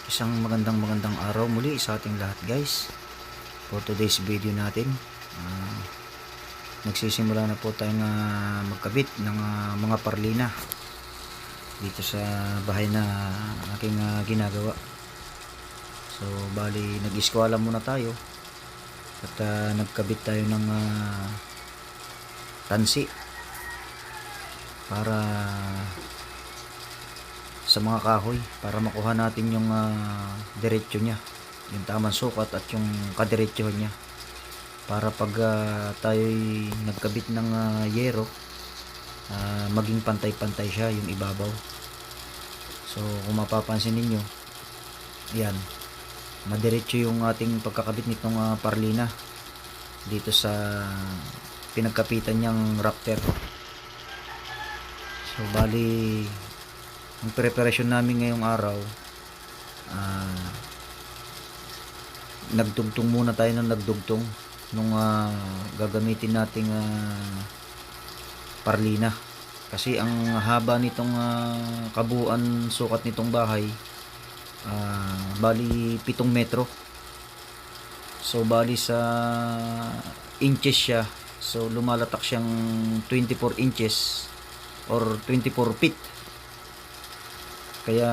Isang magandang araw muli sa ating lahat, guys. For today's video natin, nagsisimula na po tayong magkabit ng mga parlina dito sa bahay na aking ginagawa. So bali, nag-eskwala muna tayo at nagkabit tayo ng tansi para sa mga kahoy, para makuha natin yung diretsyo nya, yung tamang sukat at yung kadiretsuhan nya, para pag tayo'y nagkabit ng yero, maging pantay-pantay siya yung ibabaw. So kung mapapansin ninyo, yan, madiretso yung ating pagkakabit nitong parlina dito sa pinagkapitan niyang rafter. So bali, ang preparasyon namin ngayong araw, nagdugtong muna tayo ng nagdugtong nung gagamitin nating parlina, kasi ang haba nitong kabuuan sukat nitong bahay, bali 7 metro. So bali sa inches siya, so lumalatak siyang 24 inches or 24 feet. Kaya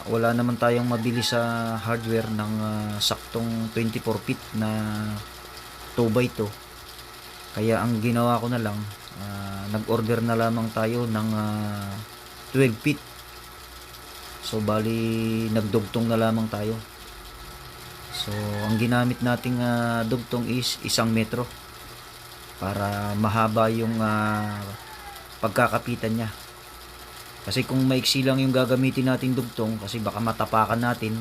wala naman tayong mabili sa hardware ng saktong 24 feet na 2x2. Kaya ang ginawa ko na lang, nag-order na lamang tayo ng 12 feet. So bali, nagdugtong na lamang tayo. So ang ginamit nating dugtong is 1 metro para mahaba yung pagkakapitan niya. Kasi kung maiksi lang yung gagamitin nating dugtong, kasi baka matapakan natin,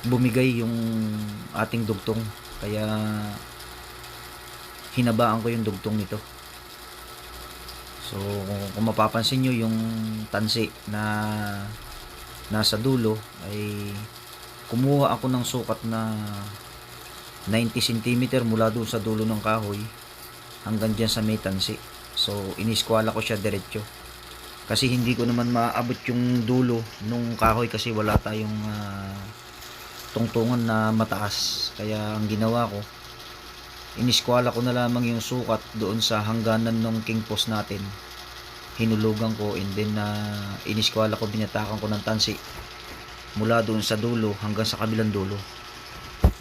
bumigay yung ating dugtong. Kaya hinabaan ko yung dugtong nito. So kung mapapansin nyo, yung tansi na nasa dulo ay kumuha ako ng sukat na 90 cm mula doon sa dulo ng kahoy hanggang dyan sa may tansi. So iniskwala ko siya diretso, kasi hindi ko naman maaabot yung dulo nung kahoy, kasi wala tayong tungtungan na mataas. Kaya ang ginawa ko, iniskwala ko na lamang yung sukat doon sa hangganan ng king post natin. Hinulugan ko, and then iniskwala ko, binatakan ko ng tansi mula doon sa dulo hanggang sa kabilang dulo.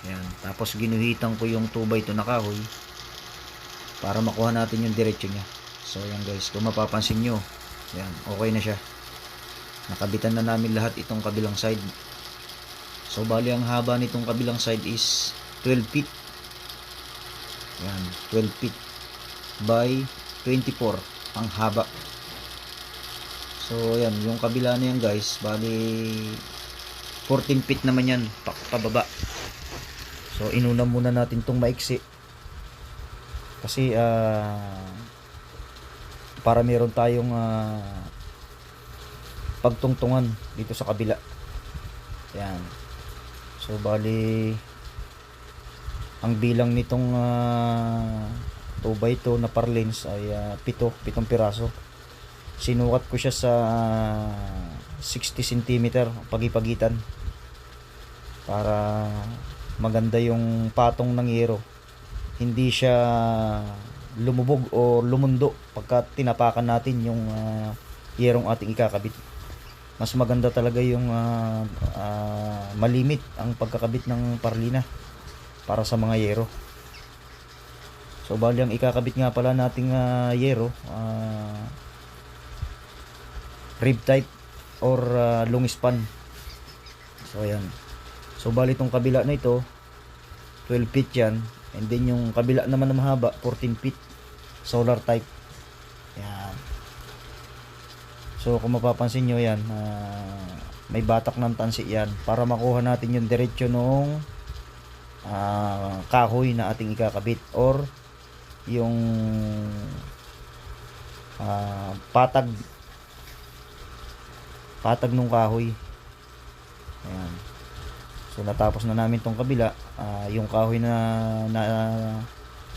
Yan. Tapos ginuhitan ko yung 2x2 na kahoy para makuha natin yung diretsyo nya. So yan guys, kung mapapansin nyo, yan, okay na siya. Nakabitan na namin lahat itong kabilang side. So bali, ang haba nitong kabilang side is 12 feet. Yan, 12 feet by 24 ang haba. So yan, yung kabila na yan guys, bali 14 feet naman yan pababa. So inuna muna natin tong maiksi, kasi para meron tayong pagtungtungan dito sa kabila. Yan. So bali, ang bilang nitong 2x2 na parlins ay 7 piraso. Sinukat ko siya sa 60 cm pagipagitan para maganda yung patong ng yero, hindi siya lumubog o lumundo pagka tinapakan natin yung yerong ating ikakabit. Mas maganda talaga yung malimit ang pagkakabit ng parlina para sa mga yero. So bali, ang ikakabit nga pala nating yero, rib type or long span. So ayan. So bali, itong kabila na ito 12 feet yan, and then yung kabila naman na mahaba 14 feet solar type. Yan. So kung mapapansin nyo yan, may batak ng tansi yan para makuha natin yung diretsyo nung kahoy na ating ikakabit, or yung patag nung kahoy. Ayan. So natapos na namin tong kabila, yung kahoy na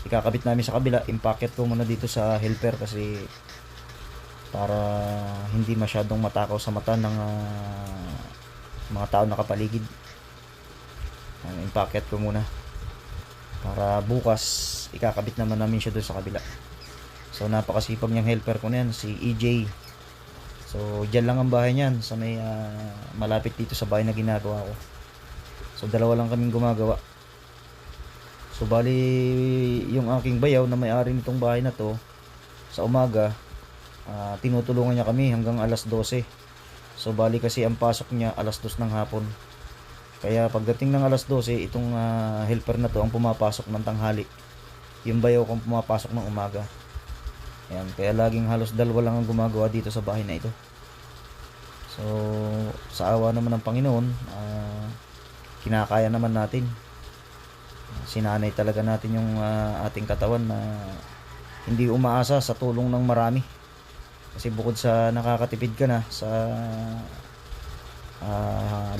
ikakabit namin sa kabila, impacket ko muna dito sa helper, kasi para hindi masyadong matakaw sa mata ng mga tao nakapaligid. Impacket ko muna para bukas ikakabit naman namin siya doon sa kabila. So napakasipag niyang helper ko na yan, si EJ. So dyan lang ang bahay niyan sa may malapit dito sa bahay na ginagawa ko. So dalawa lang kaming gumagawa. So bali yung aking bayaw na may-ari nitong bahay na to, sa umaga tinutulungan niya kami hanggang alas 12. So bali kasi ang pasok niya alas 2 ng hapon. Kaya pagdating ng alas 12, itong helper na to ang pumapasok ng tanghali. Yung bayaw kong pumapasok ng umaga. Ayan, kaya laging halos dalawa lang ang gumagawa dito sa bahay na ito. So sa awa naman ng Panginoon, kinakaya naman natin. Sinanay talaga natin yung ating katawan na hindi umaasa sa tulong ng marami. Kasi bukod sa nakakatipid ka na sa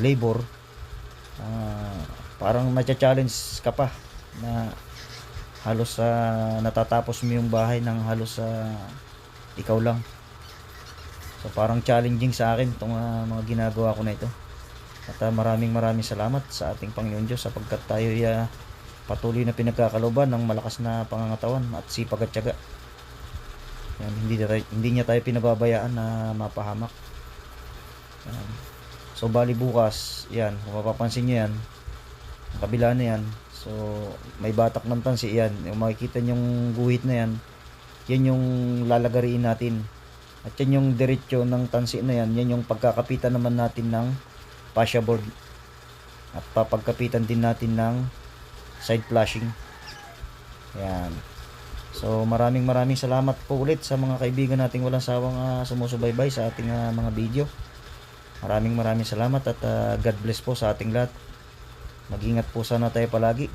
labor, parang na-challenge ka pa na halos natatapos mo yung bahay ng halos ikaw lang. So parang challenging sa akin itong mga ginagawa ko na ito. At maraming salamat sa ating Panginoon Diyos sapagkat tayo patuloy na pinagkakalooban ng malakas na pangangatawan at sipag at tiyaga. Yan, hindi niya tayo pinababayaan na mapahamak. Yan. So bali bukas, yan, kung mapapansin niyo yan, ang kabila na yan, so may batak ng tansi yan. Yung makikita niyong guhit na yan, yan yung lalagariin natin. At yan yung diretsyo ng tansi na yan, yan yung pagkakapitan naman natin ng fascia board. At papagkapitan din natin ng side flashing. Yan. So maraming salamat po ulit sa mga kaibigan nating walang sawang sumusubaybay sa ating mga video. Maraming salamat at God bless po sa ating lahat. Mag-ingat po sana tayo palagi.